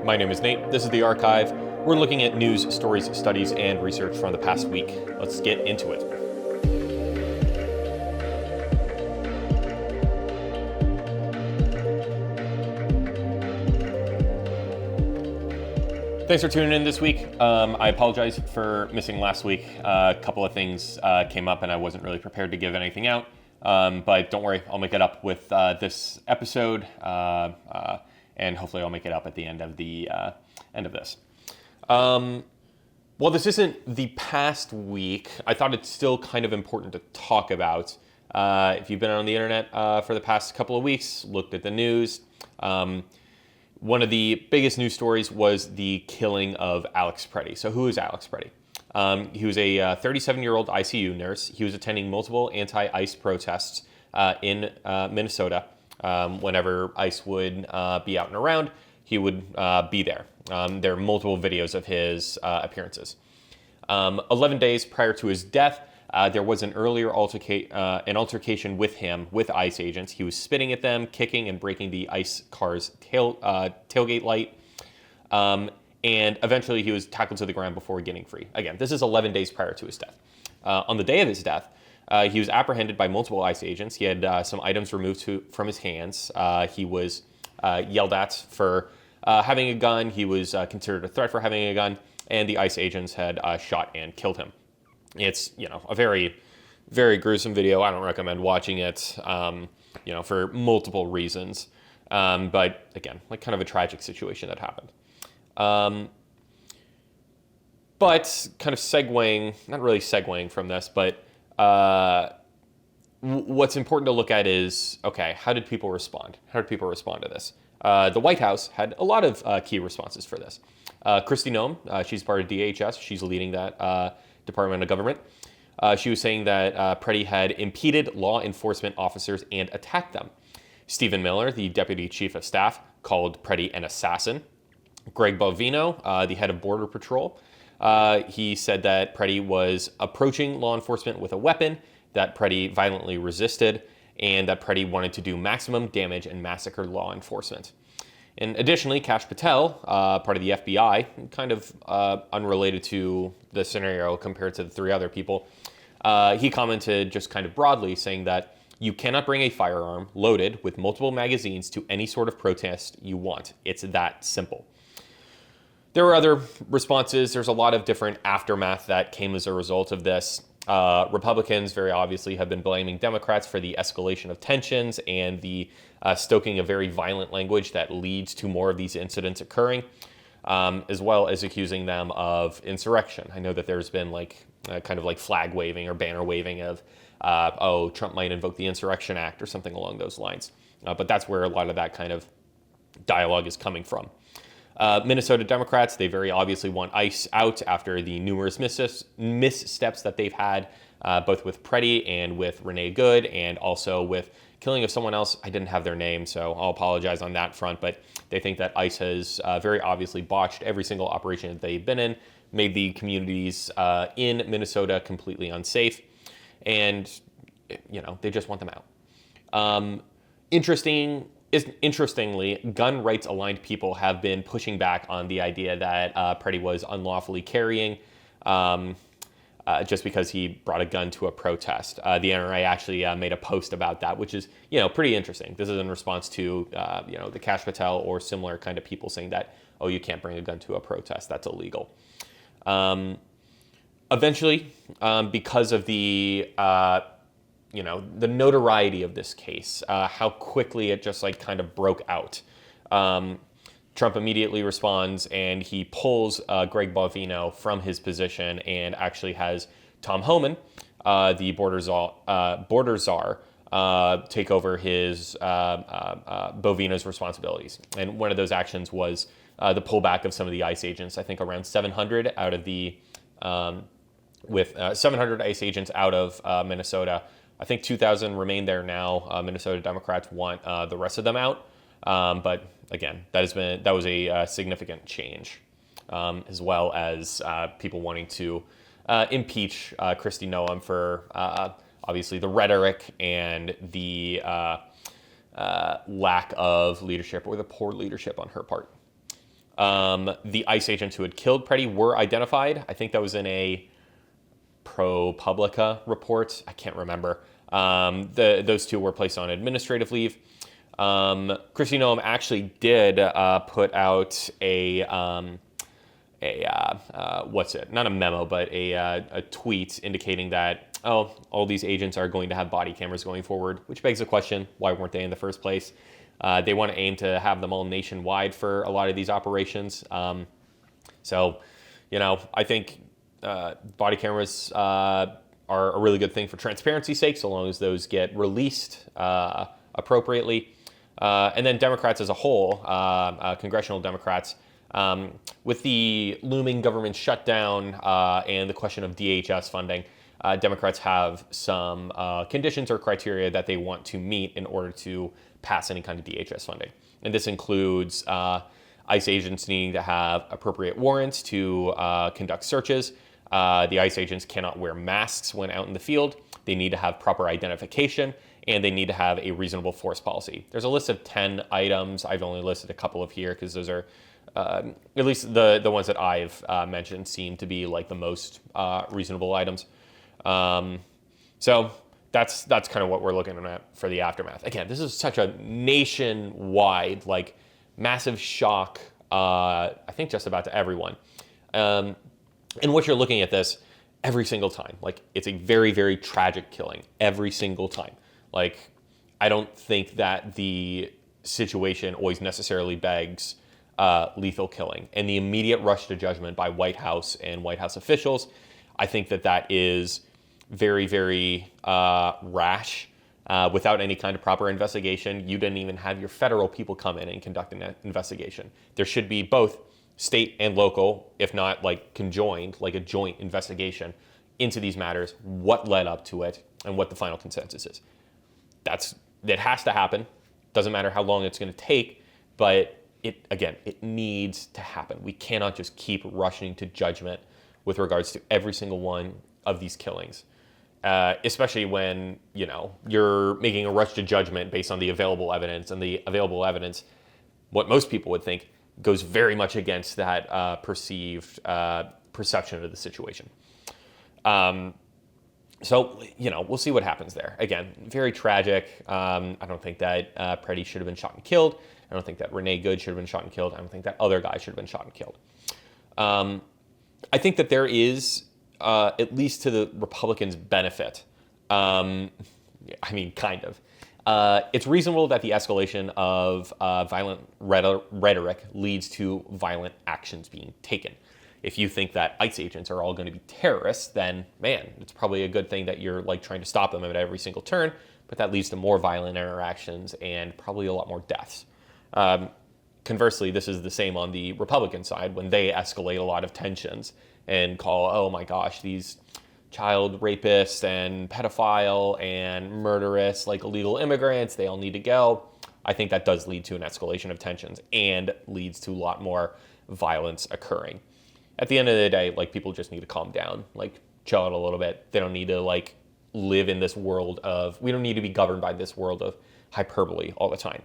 My name is Nate. This is The Archive. We're looking at news, stories, studies, and research from the past week. Let's get into it. Thanks for tuning in this week. I apologize for missing last week. A couple of things came up and I wasn't really prepared to give anything out. But don't worry, I'll make it up with this episode. And hopefully I'll make it up at the end of this. Well, this isn't the past week. I thought it's still kind of important to talk about. If you've been on the internet for the past couple of weeks, looked at the news, one of the biggest news stories was the killing of Alex Pretti. So who is Alex Pretti? He was a 37-year-old ICU nurse. He was attending multiple anti-ICE protests in Minnesota. Whenever ICE would be out and around, he would be there. There are multiple videos of his appearances. 11 days prior to his death, there was an earlier altercation with him with ICE agents. He was spitting at them, kicking and breaking the ICE car's tailgate light. And eventually he was tackled to the ground before getting free. Again, this is 11 days prior to his death. On the day of his death, he was apprehended by multiple ICE agents. He had some items removed from his hands. He was yelled at for having a gun. He was considered a threat for having a gun. And the ICE agents had shot and killed him. It's, a very, very gruesome video. I don't recommend watching it, for multiple reasons. But again, kind of a tragic situation that happened. But kind of not really segueing from this, but what's important to look at is, okay, how did people respond? How did people respond to this? The White House had a lot of key responses for this. Kristi Noem, she's part of DHS. She's leading that Department of Government. She was saying that Pretti had impeded law enforcement officers and attacked them. Stephen Miller, the Deputy Chief of Staff, called Pretti an assassin. Greg Bovino, the head of Border Patrol, he said that Pretti was approaching law enforcement with a weapon, that Pretti violently resisted, and that Pretti wanted to do maximum damage and massacre law enforcement. And additionally, Kash Patel, part of the FBI, kind of unrelated to the scenario compared to the three other people, he commented just kind of broadly saying that you cannot bring a firearm loaded with multiple magazines to any sort of protest you want. It's that simple. There were other responses. There's a lot of different aftermath that came as a result of this. Republicans very obviously have been blaming Democrats for the escalation of tensions and the stoking of very violent language that leads to more of these incidents occurring, as well as accusing them of insurrection. I know that there's been kind of flag waving or banner waving of, Trump might invoke the Insurrection Act or something along those lines. But that's where a lot of that kind of dialogue is coming from. Minnesota Democrats, they very obviously want ICE out after the numerous missteps that they've had, both with Pretti and with Renee Good, and also with killing of someone else. I didn't have their name, so I'll apologize on that front, but they think that ICE has very obviously botched every single operation that they've been in, made the communities in Minnesota completely unsafe, and, they just want them out. Interestingly, gun rights-aligned people have been pushing back on the idea that Pretti was unlawfully carrying just because he brought a gun to a protest. The NRA actually made a post about that, which is, pretty interesting. This is in response to, the Kash Patel or similar kind of people saying that, oh, you can't bring a gun to a protest. That's illegal. Eventually, because of the the notoriety of this case, how quickly it just kind of broke out. Trump immediately responds and he pulls Greg Bovino from his position and actually has Tom Homan, the border czar, take over his Bovino's responsibilities. And one of those actions was the pullback of some of the ICE agents. I think around 700 out of the 700 ICE agents out of Minnesota. I think 2,000 remain there now. Minnesota Democrats want the rest of them out. But again, that was a significant change, as well as people wanting to impeach Kristi Noem for obviously the rhetoric and the lack of leadership or the poor leadership on her part. The ICE agents who had killed Pretti were identified. I think that was in a ProPublica report. I can't remember. Those two were placed on administrative leave. Kristi Noem actually did put out what's it? Not a memo, but a tweet indicating that, oh, all these agents are going to have body cameras going forward, which begs the question, why weren't they in the first place? They want to aim to have them all nationwide for a lot of these operations. So, I think body cameras are a really good thing for transparency's sake, so long as those get released appropriately. And then Democrats as a whole, congressional Democrats, with the looming government shutdown and the question of DHS funding, Democrats have some conditions or criteria that they want to meet in order to pass any kind of DHS funding. And this includes ICE agents needing to have appropriate warrants to conduct searches. The ICE agents cannot wear masks when out in the field. They need to have proper identification, and they need to have a reasonable force policy. There's a list of 10 items. I've only listed a couple of here because those are, at least the ones that I've mentioned seem to be like the most reasonable items. So that's kind of what we're looking at for the aftermath. Again, this is such a nationwide, like massive shock, I think just about to everyone. And what you're looking at this every single time, like it's a very, very tragic killing every single time. Like, I don't think that the situation always necessarily begs lethal killing. And the immediate rush to judgment by White House and White House officials, I think that is very, very rash. Without any kind of proper investigation. You didn't even have your federal people come in and conduct an investigation. There should be both state and local, if not like conjoined, like a joint investigation into these matters, what led up to it, and what the final consensus is. That has to happen. Doesn't matter how long it's going to take, but it needs to happen. We cannot just keep rushing to judgment with regards to every single one of these killings. Especially when, you're making a rush to judgment based on the available evidence, and the available evidence, what most people would think, goes very much against that perceived perception of the situation. So, we'll see what happens there. Again, very tragic. I don't think that Pretti should have been shot and killed. I don't think that Renee Good should have been shot and killed. I don't think that other guy should have been shot and killed. I think that there is, at least to the Republicans' benefit, kind of. It's reasonable that the escalation of violent rhetoric leads to violent actions being taken. If you think that ICE agents are all going to be terrorists, then, man, it's probably a good thing that you're like trying to stop them at every single turn, but that leads to more violent interactions and probably a lot more deaths. Conversely, this is the same on the Republican side when they escalate a lot of tensions and call, oh my gosh, these child rapists and pedophile and murderous, like illegal immigrants, they all need to go. I think that does lead to an escalation of tensions and leads to a lot more violence occurring. At the end of the day, like, people just need to calm down, like chill out a little bit. They don't need to like live in this world of, we don't need to be governed by this world of hyperbole all the time.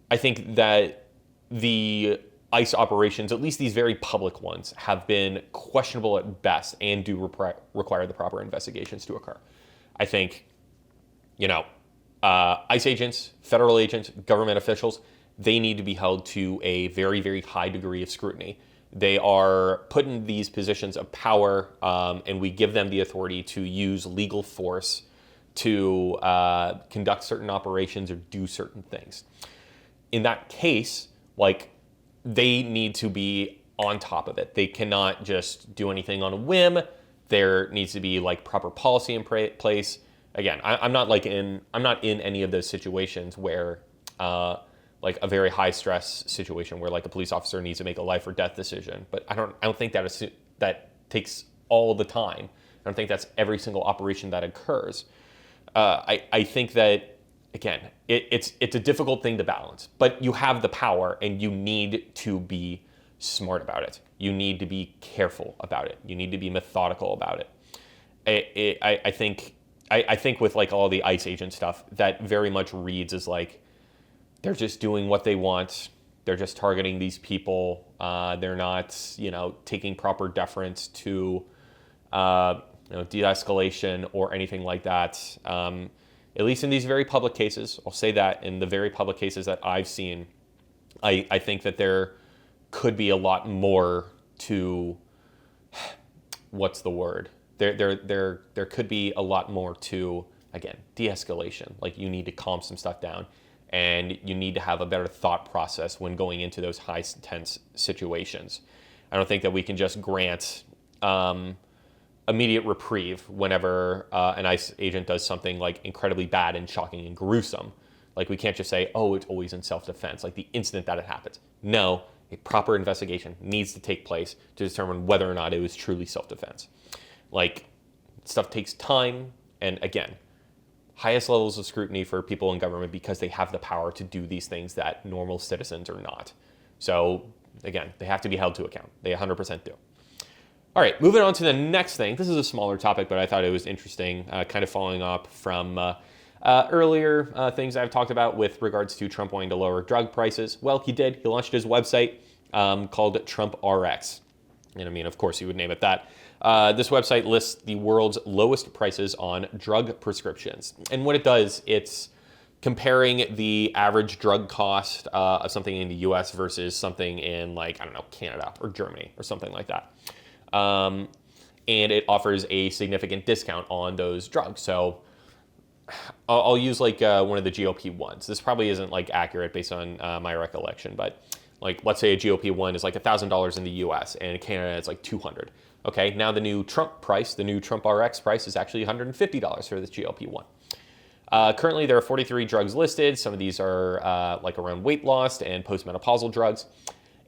I think that the ICE operations, at least these very public ones, have been questionable at best and do require the proper investigations to occur. I think, ICE agents, federal agents, government officials, they need to be held to a very, very high degree of scrutiny. They are put in these positions of power, and we give them the authority to use legal force to conduct certain operations or do certain things. In that case, like, they need to be on top of it. They cannot just do anything on a whim. There needs to be like proper policy in place. Again, I'm not in any of those situations where like a very high stress situation where like a police officer needs to make a life or death decision. But I don't think that takes all the time. I don't think that's every single operation that occurs. I think that, again, it's a difficult thing to balance, but you have the power and you need to be smart about it. You need to be careful about it. You need to be methodical about it. I think with like all the ICE agent stuff, that very much reads as like they're just doing what they want. They're just targeting these people. They're not, taking proper deference to, de-escalation or anything like that. At least in these very public cases, I'll say that in the very public cases that I've seen, I think that there could be a lot more to, what's the word? There could be a lot more to, again, de-escalation. Like, you need to calm some stuff down, and you need to have a better thought process when going into those high tense situations. I don't think that we can just grant immediate reprieve whenever an ICE agent does something like incredibly bad and shocking and gruesome. Like, we can't just say, oh, it's always in self-defense, like the instant that it happens. No, a proper investigation needs to take place to determine whether or not it was truly self-defense. Like, stuff takes time, and again, highest levels of scrutiny for people in government because they have the power to do these things that normal citizens are not. So, again, they have to be held to account. They 100% do. All right, moving on to the next thing. This is a smaller topic, but I thought it was interesting, kind of following up from earlier things I've talked about with regards to Trump wanting to lower drug prices. Well, he did. He launched his website called Trump RX. And I mean, of course, he would name it that. This website lists the world's lowest prices on drug prescriptions. And what it does, it's comparing the average drug cost of something in the US versus something in, like, I don't know, Canada or Germany or something like that. And it offers a significant discount on those drugs. So I'll use like one of the GLP-1s. This probably isn't like accurate based on my recollection, but like, let's say a GLP-1 is like $1,000 in the US and in Canada it's like $200. Okay, now the new Trump price, the new Trump RX price is actually $150 for this GLP-1. Currently, there are 43 drugs listed. Some of these are like around weight loss and postmenopausal drugs.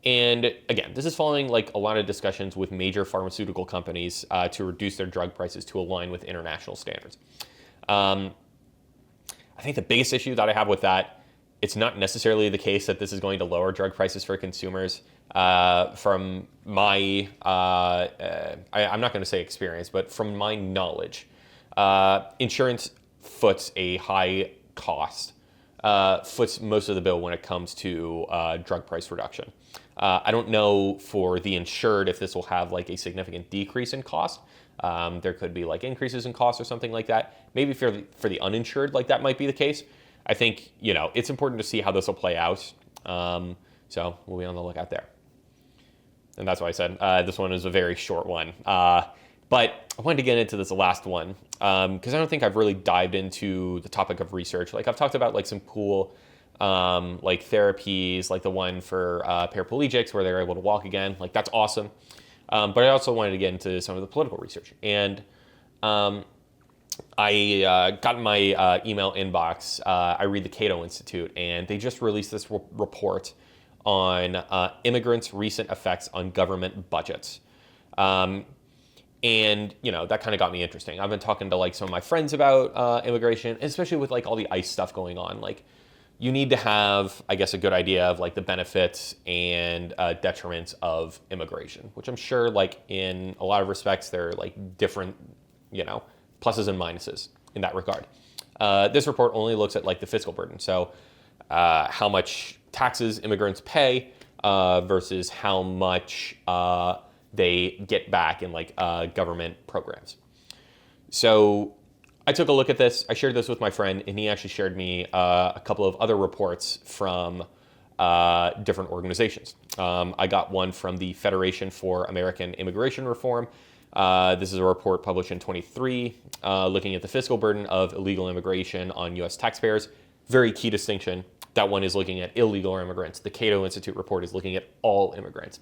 And again, this is following like a lot of discussions with major pharmaceutical companies to reduce their drug prices to align with international standards. I think the biggest issue that I have with that, it's not necessarily the case that this is going to lower drug prices for consumers. From my, I'm not going to say experience, but from my knowledge, insurance foots a high cost, foots most of the bill when it comes to drug price reduction. I don't know for the insured if this will have like a significant decrease in cost. There could be like increases in cost or something like that. Maybe for the uninsured, like that might be the case. I think, it's important to see how this will play out. So we'll be on the lookout there. And that's why I said this one is a very short one. But I wanted to get into this last one because I don't think I've really dived into the topic of research. Like, I've talked about like some cool like therapies, like the one for paraplegics where they're able to walk again. Like, that's awesome. But I also wanted to get into some of the political research. And I got in my email inbox. I read the Cato Institute, and they just released this report on immigrants' recent effects on government budgets. And, that kind of got me interesting. I've been talking to like some of my friends about immigration, especially with like all the ICE stuff going on. Like, you need to have, I guess, a good idea of like the benefits and detriments of immigration, which I'm sure like in a lot of respects, they're like different, pluses and minuses in that regard. This report only looks at like the fiscal burden. So how much taxes immigrants pay versus how much they get back in like government programs. So I took a look at this. I shared this with my friend, and he actually shared me a couple of other reports from different organizations. I got one from the Federation for American Immigration Reform. This is a report published in 23, looking at the fiscal burden of illegal immigration on U.S. taxpayers. Very key distinction. That one is looking at illegal immigrants. The Cato Institute report is looking at all immigrants.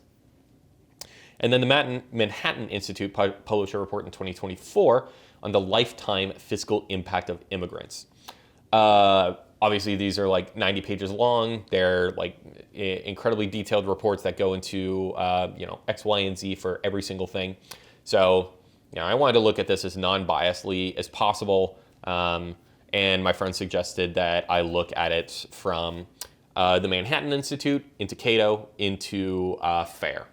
And then the Manhattan Institute published a report in 2024 on the lifetime fiscal impact of immigrants. Obviously, these are like 90 pages long. They're like incredibly detailed reports that go into X, Y, and Z for every single thing. So, I wanted to look at this as non-biasedly as possible. And my friend suggested that I look at it from the Manhattan Institute into Cato into FAIR.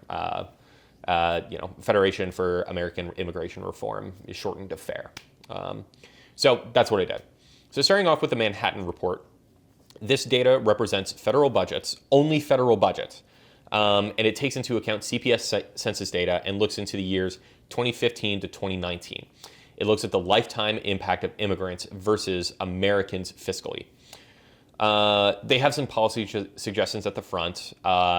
Federation for American Immigration Reform is shortened to FAIR. So that's what I did. So starting off with the Manhattan report, This data represents federal budgets, only federal budgets, and it takes into account CPS census data and looks into the years 2015 to 2019. It looks at the lifetime impact of immigrants versus Americans fiscally. They have some policy suggestions at the front,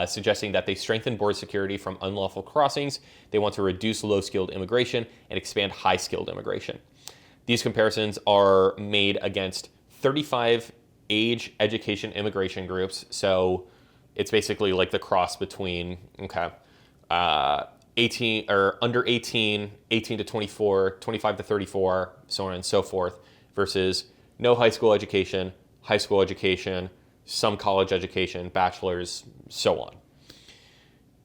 suggesting that they strengthen border security from unlawful crossings. They want to reduce low-skilled immigration and expand high-skilled immigration. These comparisons are made against 35 age, education, immigration groups. So it's basically like the cross between 18 or under 18, 18 to 24, 25 to 34, so on and so forth, versus no high school education, high school education, some college education, bachelor's, so on.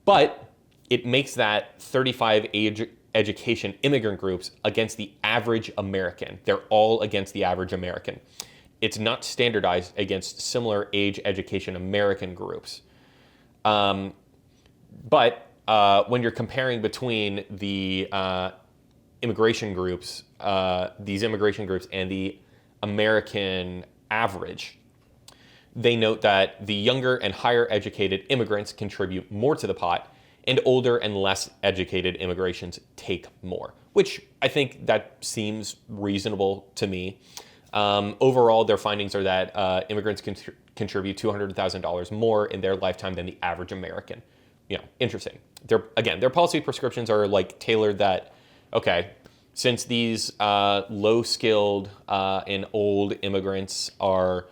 But it makes that 35 age education immigrant groups against the average American. They're all against the average American. It's not standardized against similar age education American groups. But when you're comparing between the immigration groups, these immigration groups and the American average, they note that the younger and higher educated immigrants contribute more to the pot, and older and less educated immigrations take more, which I think that seems reasonable to me. Overall, their findings are that immigrants contribute $200,000 more in their lifetime than the average American. Interesting. Their policy prescriptions are like tailored that, okay, since these low-skilled and old immigrants are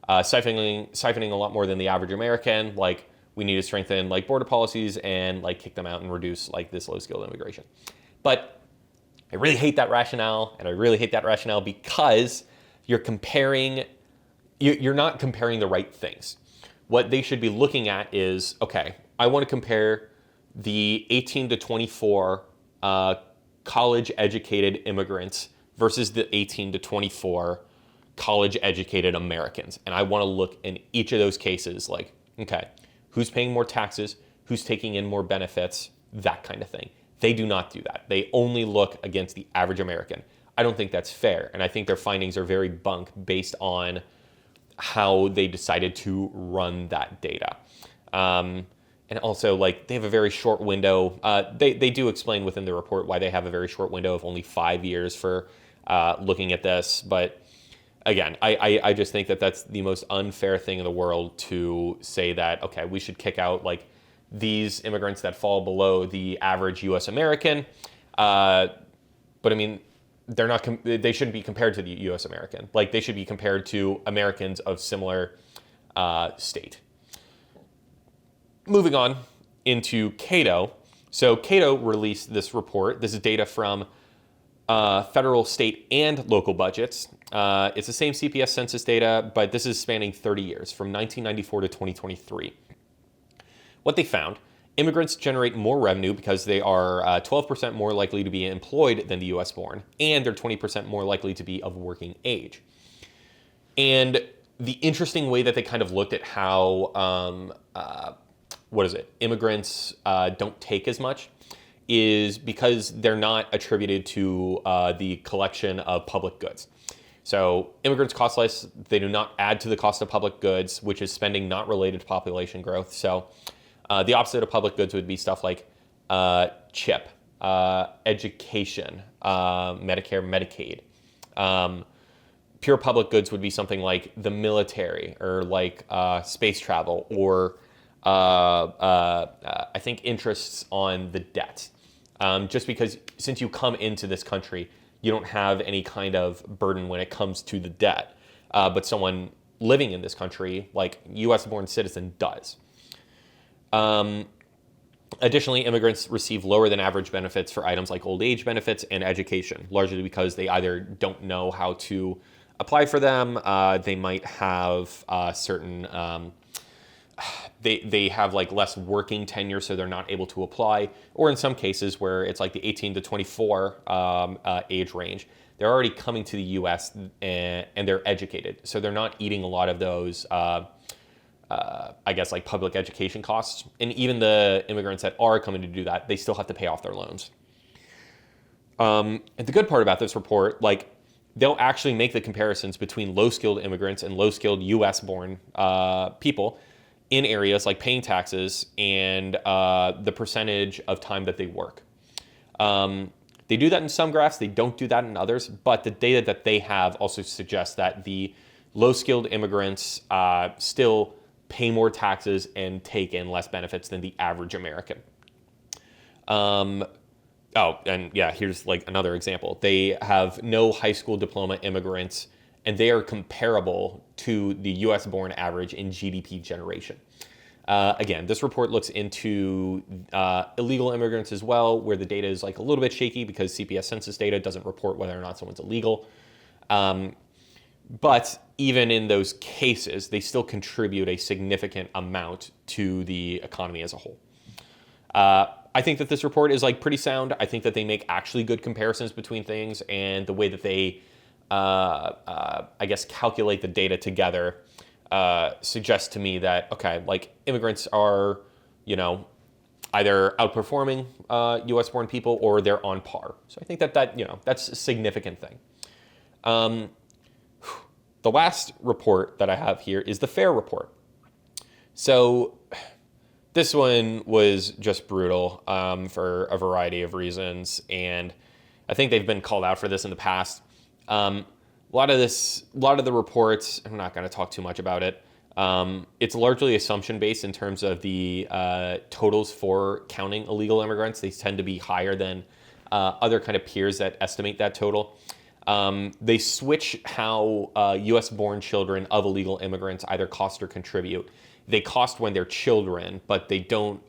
siphoning a lot more than the average American, like we need to strengthen like border policies and like kick them out and reduce like this low-skilled immigration. But I really hate that rationale, and I really hate that rationale because you're not comparing the right things. What they should be looking at is, okay, I want to compare the 18 to 24 college-educated immigrants versus the 18 to 24 college-educated Americans. And I want to look in each of those cases like, okay, who's paying more taxes, who's taking in more benefits, that kind of thing. They do not do that. They only look against the average American. I don't think that's fair, and I think their findings are very bunk based on how they decided to run that data. And also, like, they have a very short window. They do explain within the report why they have a very short window of only 5 years for looking at this. But again, I just think that that's the most unfair thing in the world to say that, okay, we should kick out, like, these immigrants that fall below the average U.S. American. But I mean, they shouldn't be compared to the U.S. American. Like, they should be compared to Americans of similar state. Moving on into Cato. So Cato released this report. This is data from federal, state, and local budgets. It's the same CPS census data, but this is spanning 30 years, from 1994 to 2023. What they found: immigrants generate more revenue because they are 12% more likely to be employed than the U.S. born, and they're 20% more likely to be of working age. And the interesting way that they kind of looked at how, immigrants don't take as much is because they're not attributed to the collection of public goods. So immigrants cost less, they do not add to the cost of public goods, which is spending not related to population growth. So the opposite of public goods would be stuff like CHIP, education, Medicare, Medicaid. Pure public goods would be something like the military or like space travel or I think interests on the debt. Just because since you come into this country, you don't have any kind of burden when it comes to the debt. But someone living in this country, like U.S.-born citizen, does. Additionally, immigrants receive lower than average benefits for items like old age benefits and education, largely because they either don't know how to apply for them, they might have certain, they have like less working tenure, so they're not able to apply, or in some cases where it's like the 18 to 24 age range, they're already coming to the U.S. and they're educated, so they're not eating a lot of those I guess like public education costs. And even the immigrants that are coming to do that, they still have to pay off their loans. And the good part about this report, like they'll actually make the comparisons between low-skilled immigrants and low-skilled U.S.-born people in areas like paying taxes and the percentage of time that they work. They do that in some graphs, they don't do that in others, but the data that they have also suggests that the low-skilled immigrants still pay more taxes and take in less benefits than the average American. Oh, and yeah, here's like another example. They have no high school diploma immigrants, and they are comparable to the US-born average in GDP generation. Again, this report looks into illegal immigrants as well, where the data is like a little bit shaky because CPS census data doesn't report whether or not someone's illegal. But even in those cases, they still contribute a significant amount to the economy as a whole. I think that this report is like pretty sound. I think that they make actually good comparisons between things, and the way that they, I guess, calculate the data together suggests to me that, okay, like immigrants are, either outperforming U.S.-born people or they're on par. So I think that that's a significant thing. The last report that I have here is the FAIR report. So this one was just brutal for a variety of reasons, and I think they've been called out for this in the past. A lot of the reports, I'm not going to talk too much about it. It's largely assumption-based in terms of the totals for counting illegal immigrants. They tend to be higher than other kind of peers that estimate that total. They switch how U.S.-born children of illegal immigrants either cost or contribute. They cost when they're children, but they don't,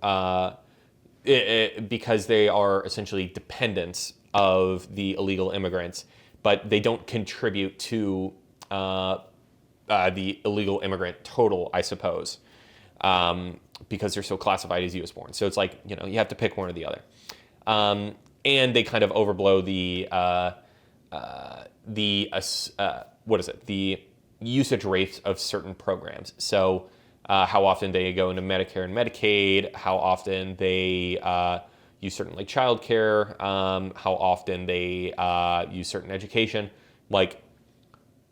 because they are essentially dependents of the illegal immigrants, but they don't contribute to the illegal immigrant total, I suppose, because they're still classified as U.S.-born. So it's like, you have to pick one or the other. And they kind of overblow the usage rates of certain programs. So how often they go into Medicare and Medicaid, how often they use certain like childcare, how often they use certain education. Like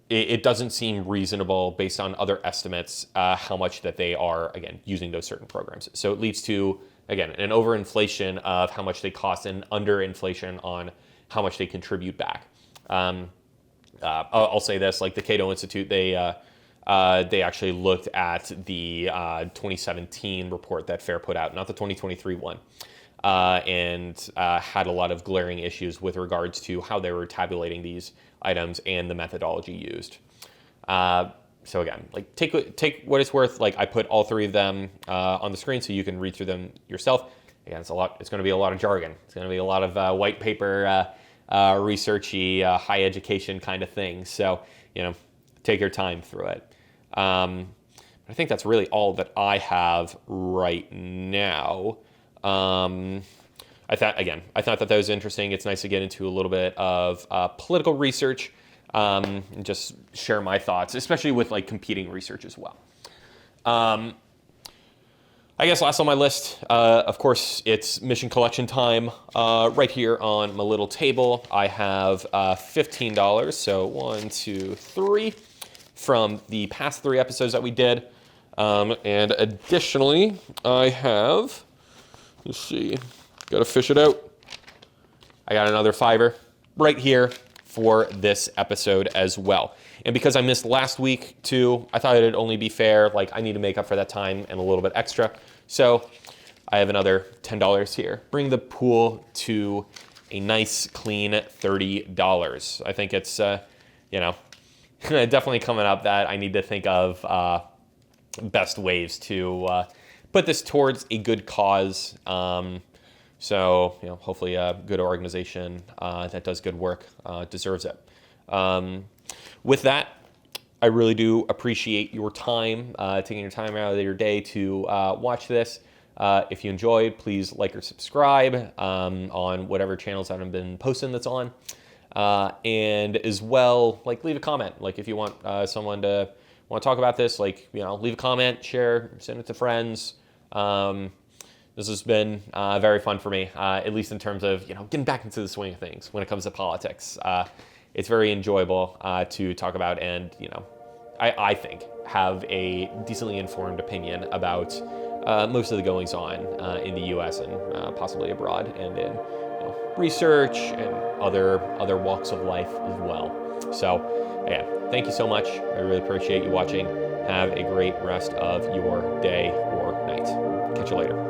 it doesn't seem reasonable based on other estimates how much that they are, again, using those certain programs. So it leads to, again, an overinflation of how much they cost and underinflation on how much they contribute back. I'll say this, like the Cato Institute, they actually looked at the 2017 report that FAIR put out, not the 2023 one, and had a lot of glaring issues with regards to how they were tabulating these items and the methodology used. So again, like take what it's worth. Like I put all three of them on the screen so you can read through them yourself. Again, it's going to be a lot of jargon. It's going to be a lot of white paper, researchy, high education kind of thing. So, take your time through it. I think that's really all that I have right now. I thought that was interesting. It's nice to get into a little bit of political research, and just share my thoughts, especially with like competing research as well. I guess last on my list, of course, it's mission collection time. Right here on my little table, I have $15. So 1, 2, 3 from the past 3 episodes that we did. And additionally, I have, let's see, got to fish it out. I got another $5 right here for this episode as well. And because I missed last week too, I thought it'd only be fair. Like I need to make up for that time and a little bit extra. So I have another $10 here. Bring the pool to a nice clean $30. I think it's, definitely coming up that I need to think of best ways to put this towards a good cause. So, hopefully a good organization that does good work deserves it. With that, I really do appreciate your time, taking your time out of your day to watch this. If you enjoyed, please like or subscribe on whatever channels that I've been posting that's on. And as well, like leave a comment. Like if you want someone to want to talk about this, like, leave a comment, share, send it to friends. This has been very fun for me, at least in terms of, getting back into the swing of things when it comes to politics. it's very enjoyable to talk about, and I think have a decently informed opinion about most of the goings on in the U.S. and possibly abroad, and in research and other walks of life as well. So, again, thank you so much. I really appreciate you watching. Have a great rest of your day or night. Catch you later.